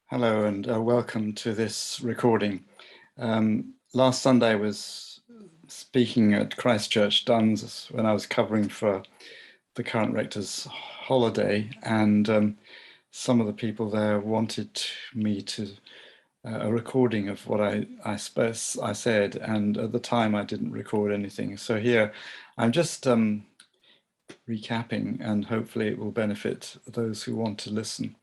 Hello and welcome to this recording. Last Sunday I was speaking at Christchurch Duns when I was covering for the current rector's holiday, and some of the people there wanted me to a recording of what I said, and at the time I didn't record anything. So here I'm just recapping, and hopefully it will benefit those who want to listen.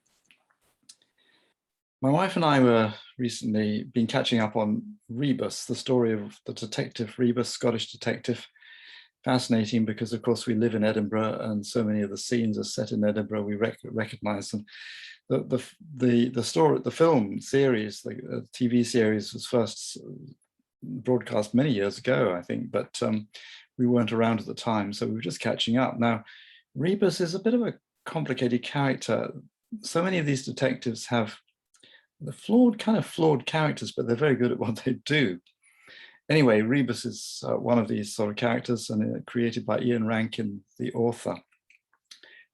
My wife and I were recently been catching up on Rebus, the story of the detective Rebus, Scottish detective. Fascinating because, of course, we live in Edinburgh, and so many of the scenes are set in Edinburgh. We recognize them. The story, the film series, the TV series, was first broadcast many years ago, I think, but we weren't around at the time, so we were just catching up. Now, Rebus is a bit of a complicated character. So many of these detectives have the flawed characters, but they're very good at what they do. Anyway, Rebus is one of these sort of characters, and created by Ian Rankin, the author.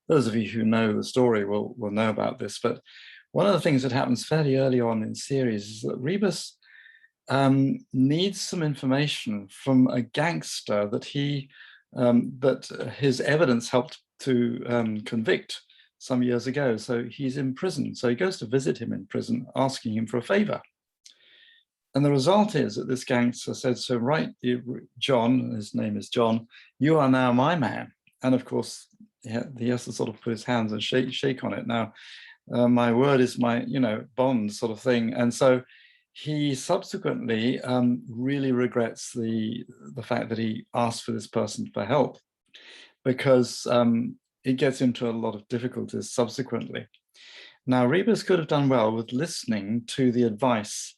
Those of you who know the story will know about this, but one of the things that happens fairly early on in the series is that Rebus needs some information from a gangster that his evidence helped to convict some years ago. So he's in prison. So he goes to visit him in prison, asking him for a favor. And the result is that this gangster said, so right, John, his name is John, you are now my man. And of course, he has to sort of put his hands and shake on it. Now, my word is my, bond sort of thing. And so he subsequently really regrets the fact that he asked for this person for help, because it gets into a lot of difficulties subsequently. Now, Rebus could have done well with listening to the advice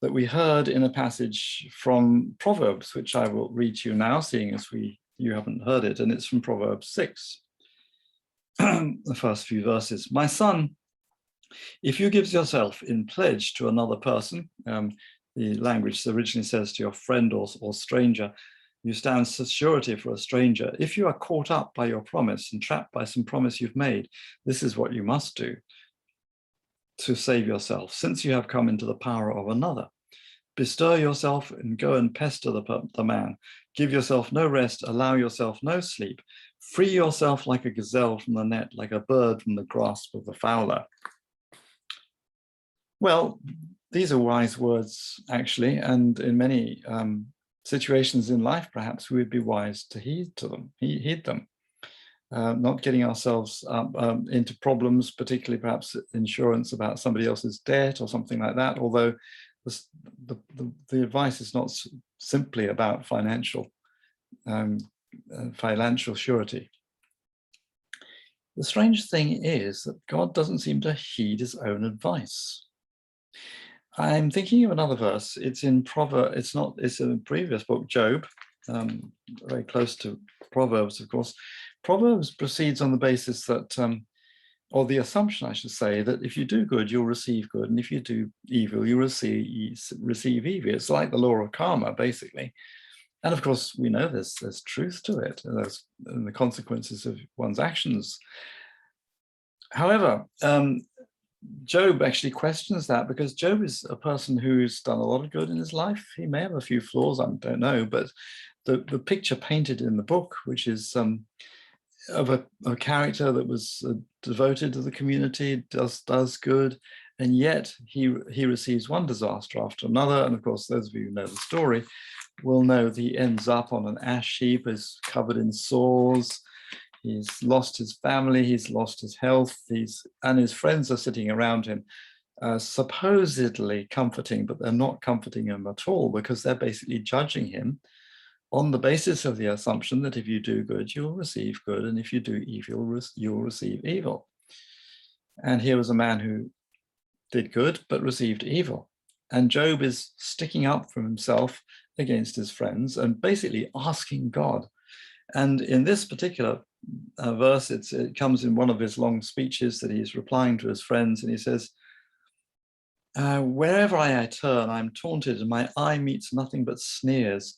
that we heard in a passage from Proverbs, which I will read to you now, seeing as you haven't heard it, and it's from Proverbs 6, the first few verses. My son, if you give yourself in pledge to another person, the language originally says to your friend or stranger, you stand surety for a stranger. If you are caught up by your promise and trapped by some promise you've made, this is what you must do to save yourself, since you have come into the power of another. Bestir yourself and go and pester the man. Give yourself no rest, allow yourself no sleep. Free yourself like a gazelle from the net, like a bird from the grasp of the fowler. Well, these are wise words, actually, and in many situations in life, perhaps we would be wise to heed them. Not getting ourselves into problems, particularly perhaps insurance about somebody else's debt or something like that, although the advice is not simply about financial surety. The strange thing is that God doesn't seem to heed his own advice. I'm thinking of another verse. It's in Proverbs. It's in a previous book, Job, very close to Proverbs, of course. Proverbs proceeds on the basis that, or the assumption, I should say, that if you do good, you'll receive good, and if you do evil, you receive evil. It's like the law of karma, basically. And of course, we know there's truth to it, and the consequences of one's actions. However, Job actually questions that, because Job is a person who's done a lot of good in his life. He may have a few flaws, I don't know, but the picture painted in the book, which is of a character that was devoted to the community, does good, and yet he receives one disaster after another. And of course, those of you who know the story will know that he ends up on an ash heap, is covered in sores. He's lost his family, he's lost his health, and his friends are sitting around him, supposedly comforting, but they're not comforting him at all, because they're basically judging him on the basis of the assumption that if you do good, you'll receive good, and if you do evil, you'll receive evil. And here was a man who did good, but received evil. And Job is sticking up for himself against his friends and basically asking God. And in this particular verse, it comes in one of his long speeches that he's replying to his friends, and he says, wherever I turn, I'm taunted, and my eye meets nothing but sneers.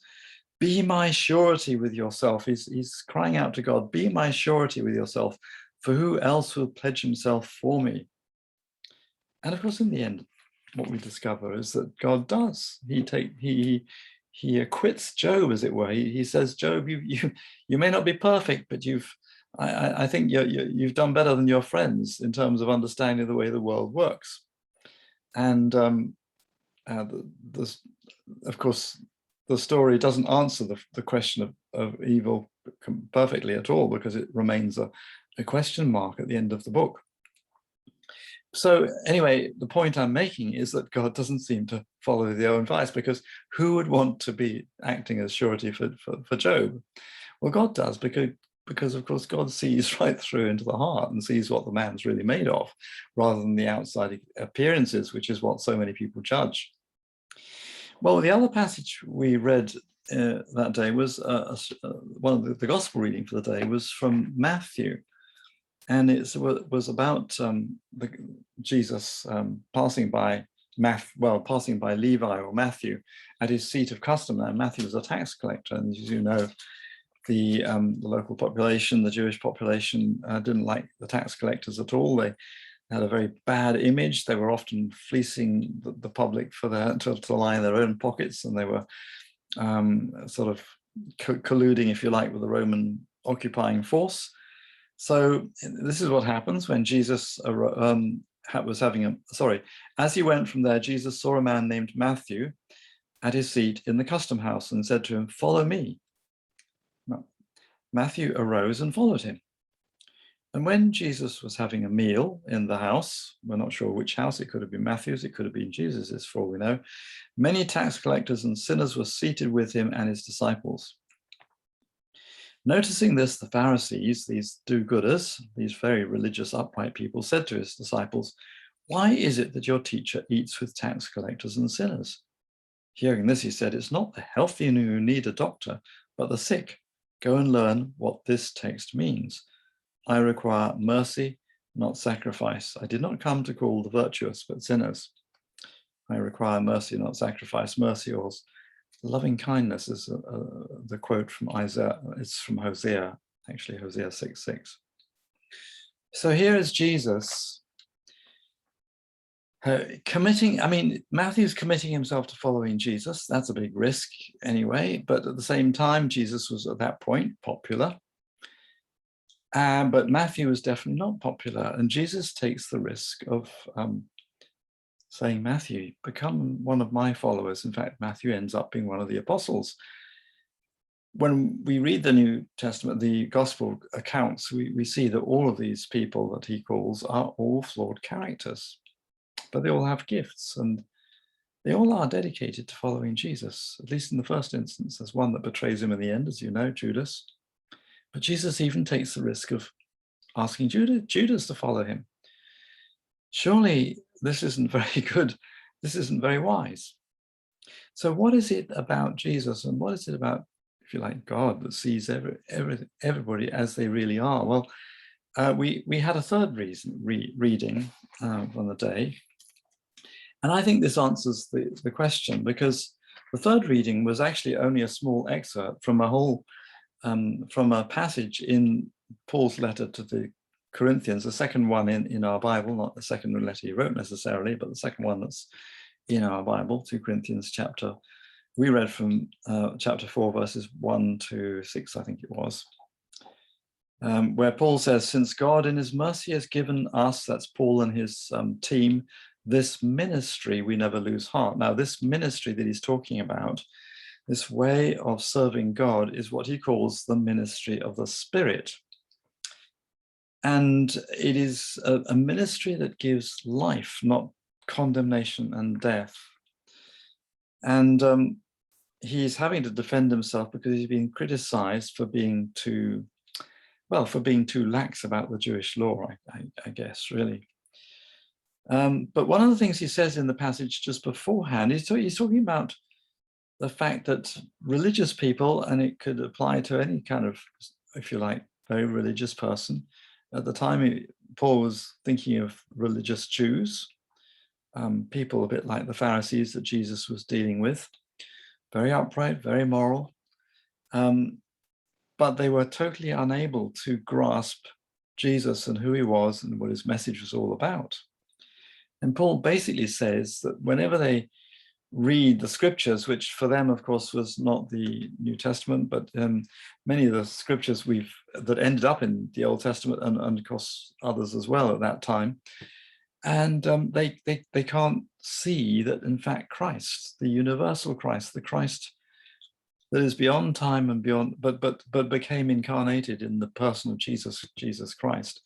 Be my surety with yourself. He's crying out to God, be my surety with yourself, for who else will pledge himself for me? And of course, in the end, what we discover is that God does. He acquits Job, as it were. He says, Job, you may not be perfect, but I think you've done better than your friends in terms of understanding the way the world works. And of course, the story doesn't answer the question of evil perfectly at all, because it remains a question mark at the end of the book. So anyway, the point I'm making is that God doesn't seem to follow the own advice, because who would want to be acting as surety for Job? Well, God does, because of course God sees right through into the heart and sees what the man's really made of, rather than the outside appearances, which is what so many people judge. Well, the other passage we read that day was one of the gospel reading for the day was from Matthew. And it was about Jesus passing by Levi or Matthew at his seat of custom. Now, Matthew was a tax collector, and as you know, the local population, the Jewish population, didn't like the tax collectors at all. They had a very bad image. They were often fleecing the public for to line their own pockets, and they were sort of colluding, if you like, with the Roman occupying force. So this is what happens when Jesus was having as he went from there, Jesus saw a man named Matthew at his seat in the custom house and said to him, "Follow me." Now, Matthew arose and followed him. And when Jesus was having a meal in the house, we're not sure which house, it could have been Matthew's, it could have been Jesus's, for all we know, many tax collectors and sinners were seated with him and his disciples. Noticing this, the Pharisees, these do-gooders, these very religious, upright people, said to his disciples, "Why is it that your teacher eats with tax collectors and sinners?" Hearing this, he said, "It's not the healthy who need a doctor, but the sick. Go and learn what this text means. I require mercy, not sacrifice. I did not come to call the virtuous, but sinners." I require mercy, not sacrifice. Mercy, or loving kindness, is the quote from Isaiah. It's from Hosea, actually, Hosea 6:6. So here is Jesus Matthew's committing himself to following Jesus. That's a big risk anyway, but at the same time, Jesus was at that point popular. But Matthew was definitely not popular, and Jesus takes the risk of saying, "Matthew, become one of my followers." In fact, Matthew ends up being one of the apostles. When we read the New Testament, the gospel accounts, we see that all of these people that he calls are all flawed characters, but they all have gifts, and they all are dedicated to following Jesus, at least in the first instance. There's one that betrays him in the end, as you know, Judas. But Jesus even takes the risk of asking Judas to follow him. Surely this isn't very good. This isn't very wise. So what is it about Jesus, and what is it about, if you like, God, that sees everybody as they really are? Well, we had a third reading on the day, and I think this answers the question, because the third reading was actually only a small excerpt from from a passage in Paul's letter to the Corinthians, the second one in our Bible, not the second letter he wrote necessarily, but the second one that's in our Bible, 2 Corinthians chapter. We read from chapter 4, verses 1 to 6, I think it was, where Paul says, "Since God in his mercy has given us," that's Paul and his team, "this ministry, we never lose heart." Now, this ministry that he's talking about, this way of serving God, is what he calls the ministry of the Spirit. And it is a ministry that gives life, not condemnation and death. And he's having to defend himself because he's been criticized for being too lax about the Jewish law, I guess, really. But one of the things he says in the passage just beforehand, he's talking about the fact that religious people, and it could apply to any kind of, if you like, very religious person. At the time, Paul was thinking of religious Jews, people a bit like the Pharisees that Jesus was dealing with, very upright, very moral, but they were totally unable to grasp Jesus and who he was and what his message was all about. And Paul basically says that whenever they read the scriptures, which for them, of course, was not the New Testament, but many of the scriptures that ended up in the Old Testament, and of course others as well at that time, and they can't see that in fact Christ, the universal Christ, the Christ that is beyond time and beyond, but became incarnated in the person of Jesus Christ.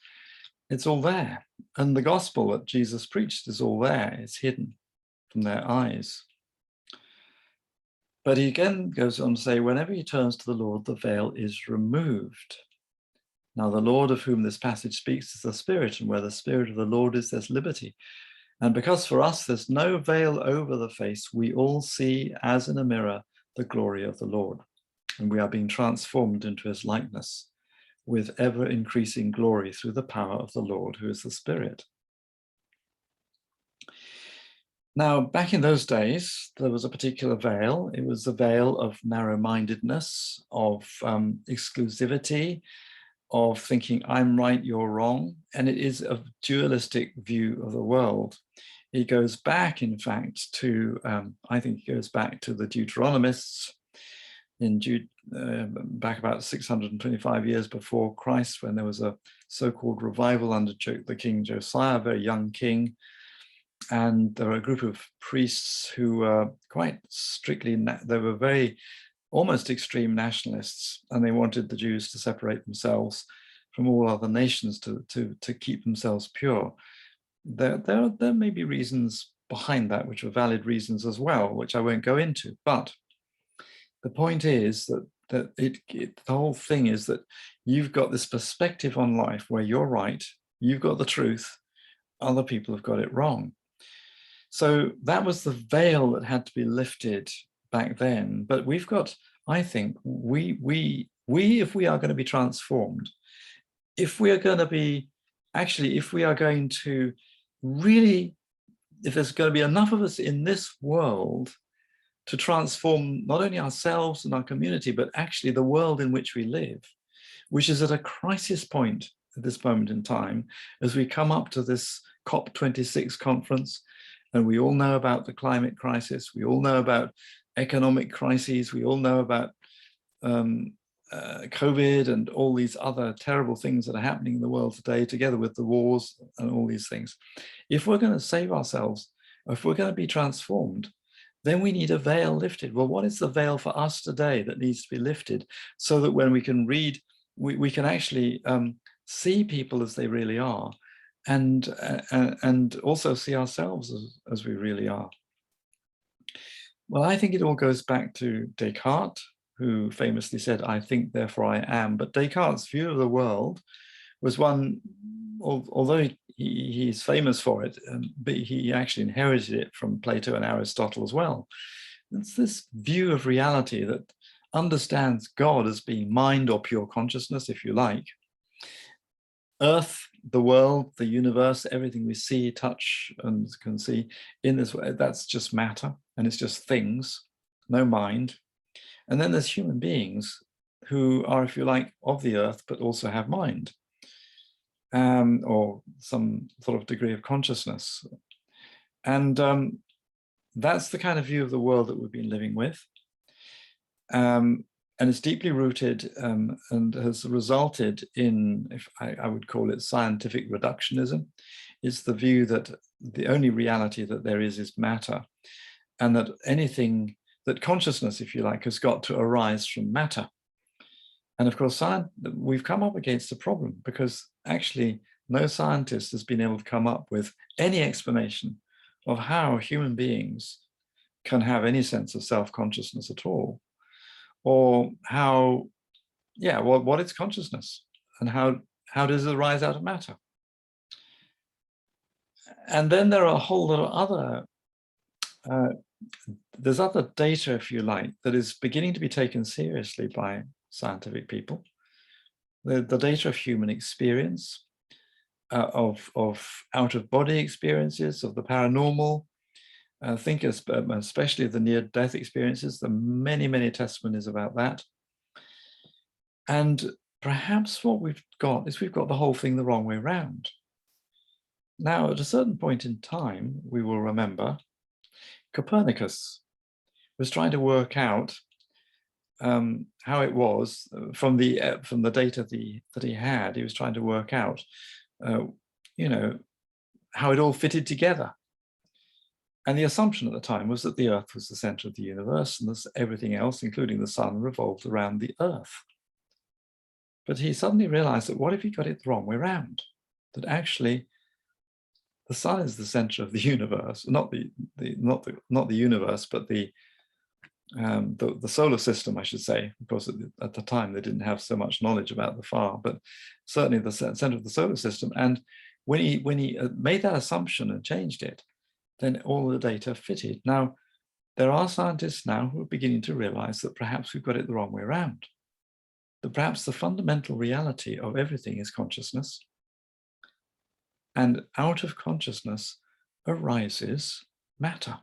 It's all there, and the gospel that Jesus preached is all there. It's hidden from their eyes. But he again goes on to say, whenever he turns to the Lord, the veil is removed. Now, the Lord of whom this passage speaks is the Spirit, and where the Spirit of the Lord is, there's liberty. And because for us there's no veil over the face, we all see as in a mirror the glory of the Lord, and we are being transformed into his likeness with ever increasing glory through the power of the Lord, who is the Spirit. Now, back in those days, there was a particular veil. It was the veil of narrow-mindedness, of exclusivity, of thinking I'm right, you're wrong. And it is a dualistic view of the world. It goes back, in fact, to, I think it goes back to the Deuteronomists back about 625 years before Christ, when there was a so-called revival under the King Josiah, a very young king. And there were a group of priests who were quite strictly, they were very almost extreme nationalists, and they wanted the Jews to separate themselves from all other nations to keep themselves pure. There may be reasons behind that, which are valid reasons as well, which I won't go into. But the point is that the whole thing is that you've got this perspective on life where you're right, you've got the truth, other people have got it wrong. So that was the veil that had to be lifted back then. But we've got, I think, we if we are going to be transformed, if we are going to be, actually, if we are going to really, if there's going to be enough of us in this world to transform not only ourselves and our community, but actually the world in which we live, which is at a crisis point at this moment in time, as we come up to this COP26 conference. And we all know about the climate crisis. We all know about economic crises. We all know about COVID and all these other terrible things that are happening in the world today, together with the wars and all these things. If we're going to save ourselves, if we're going to be transformed, then we need a veil lifted. Well, what is the veil for us today that needs to be lifted, so that when we can read, we can actually see people as they really are, and also see ourselves as we really are? Well, I think it all goes back to Descartes, who famously said, "I think, therefore I am." But Descartes' view of the world was one, although he's famous for it, but he actually inherited it from Plato and Aristotle as well. It's this view of reality that understands God as being mind or pure consciousness, if you like. Earth, the world, the universe, everything we see, touch, and can see in this way, that's just matter, and it's just things, no mind. And then there's human beings who are, if you like, of the earth, but also have mind, or some sort of degree of consciousness. And that's the kind of view of the world that we've been living with. And it's deeply rooted and has resulted in, if I would call it, scientific reductionism. It's the view that the only reality that there is matter, and that anything, that consciousness, if you like, has got to arise from matter. And of course, we've come up against a problem, because actually no scientist has been able to come up with any explanation of how human beings can have any sense of self-consciousness at all, or how, what is consciousness, and how does it arise out of matter? And then there are a whole lot of other, there's other data, if you like, that is beginning to be taken seriously by scientific people. The data of human experience, of out-of-body experiences, of the paranormal. I think especially the near-death experiences, the many testimonies about that. And perhaps what we've got is we've got the whole thing the wrong way around. Now, at a certain point in time, we will remember Copernicus was trying to work out how it was from the data that he had. He was trying to work out, how it all fitted together. And the assumption at the time was that the Earth was the center of the universe, and everything else, including the sun, revolved around the Earth. But he suddenly realized that what if he got it the wrong way around? That actually the sun is the center of the universe, not the universe, but the solar system, I should say, because at the time they didn't have so much knowledge about the far, but certainly the center of the solar system. And when he made that assumption and changed it, then all the data fitted. Now, there are scientists now who are beginning to realize that perhaps we've got it the wrong way around. That perhaps the fundamental reality of everything is consciousness. And out of consciousness arises matter.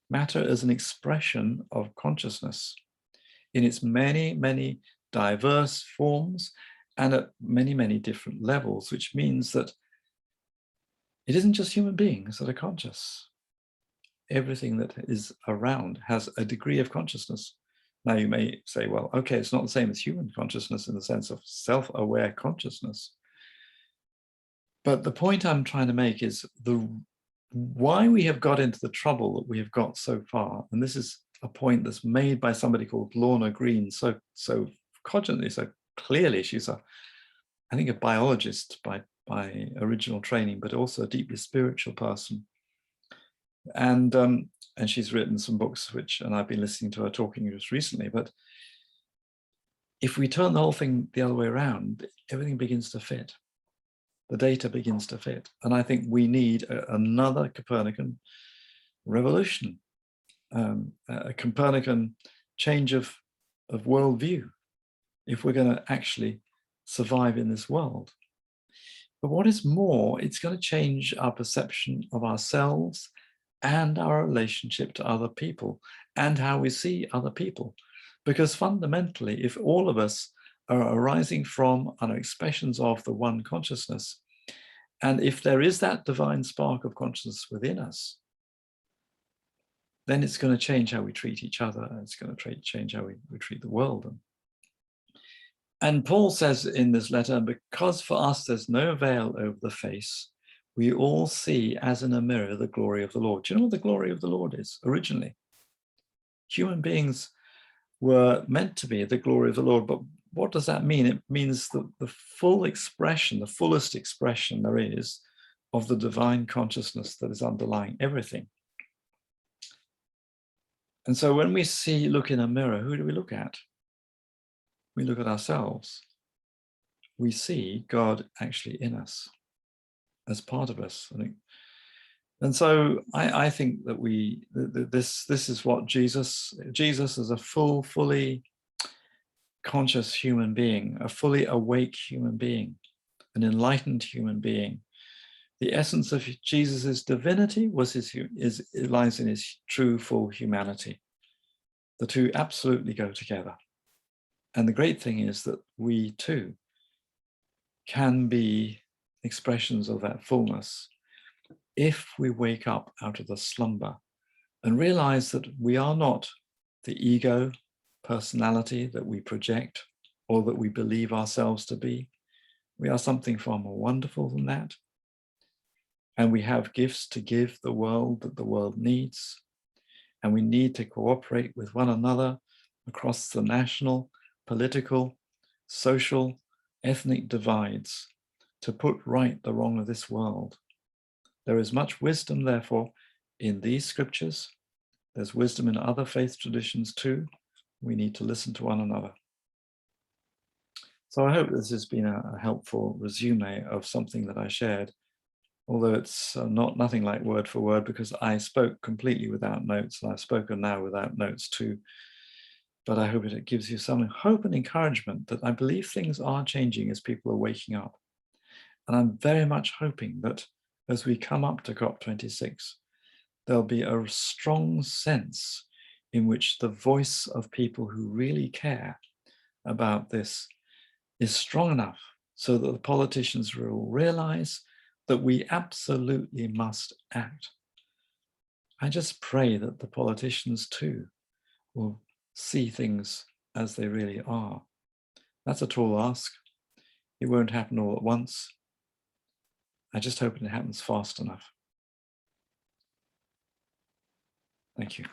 Matter is an expression of consciousness in its many, many diverse forms and at many, many different levels, which means that it isn't just human beings that are conscious. Everything that is around has a degree of consciousness. Now you may say, well, okay, it's not the same as human consciousness in the sense of self-aware consciousness. But the point I'm trying to make is why we have got into the trouble that we have got so far, and this is a point that's made by somebody called Lorna Green so cogently, so clearly. She's I think a biologist by original training, but also a deeply spiritual person. And she's written some books, and I've been listening to her talking just recently. But if we turn the whole thing the other way around, everything begins to fit. The data begins to fit. And I think we need another Copernican revolution, a Copernican change of worldview, if we're going to actually survive in this world. But what is more, it's going to change our perception of ourselves and our relationship to other people and how we see other people. Because fundamentally, if all of us are arising from and are expressions of the one consciousness, and if there is that divine spark of consciousness within us, then it's going to change how we treat each other, and it's going to change how we treat the world. And Paul says in this letter, because for us there's no veil over the face, we all see as in a mirror the glory of the Lord. Do you know what the glory of the Lord is originally? Human beings were meant to be the glory of the Lord, but what does that mean? It means the full expression, the fullest expression there is of the divine consciousness that is underlying everything. And so when we look in a mirror, who do we look at? We look at ourselves. We see God actually in us, as part of us. And so I think that this is what Jesus is a fully conscious human being, a fully awake human being, an enlightened human being. The essence of Jesus's divinity lies in his true full humanity. The two absolutely go together. And the great thing is that we too can be expressions of that fullness if we wake up out of the slumber and realize that we are not the ego personality that we project or that we believe ourselves to be. We are something far more wonderful than that. And we have gifts to give the world that the world needs. And we need to cooperate with one another across the national, political, social, ethnic divides to put right the wrong of this world. There is much wisdom, therefore, in these scriptures. There's wisdom in other faith traditions too. We need to listen to one another. So I hope this has been a helpful resume of something that I shared, although it's nothing like word for word, because I spoke completely without notes, and I've spoken now without notes too. But I hope it gives you some hope and encouragement that I believe things are changing as people are waking up. And I'm very much hoping that as we come up to COP26, there'll be a strong sense in which the voice of people who really care about this is strong enough so that the politicians will realize that we absolutely must act. I just pray that the politicians too will see things as they really are. That's a tall ask. It won't happen all at once. I just hope it happens fast enough. Thank you.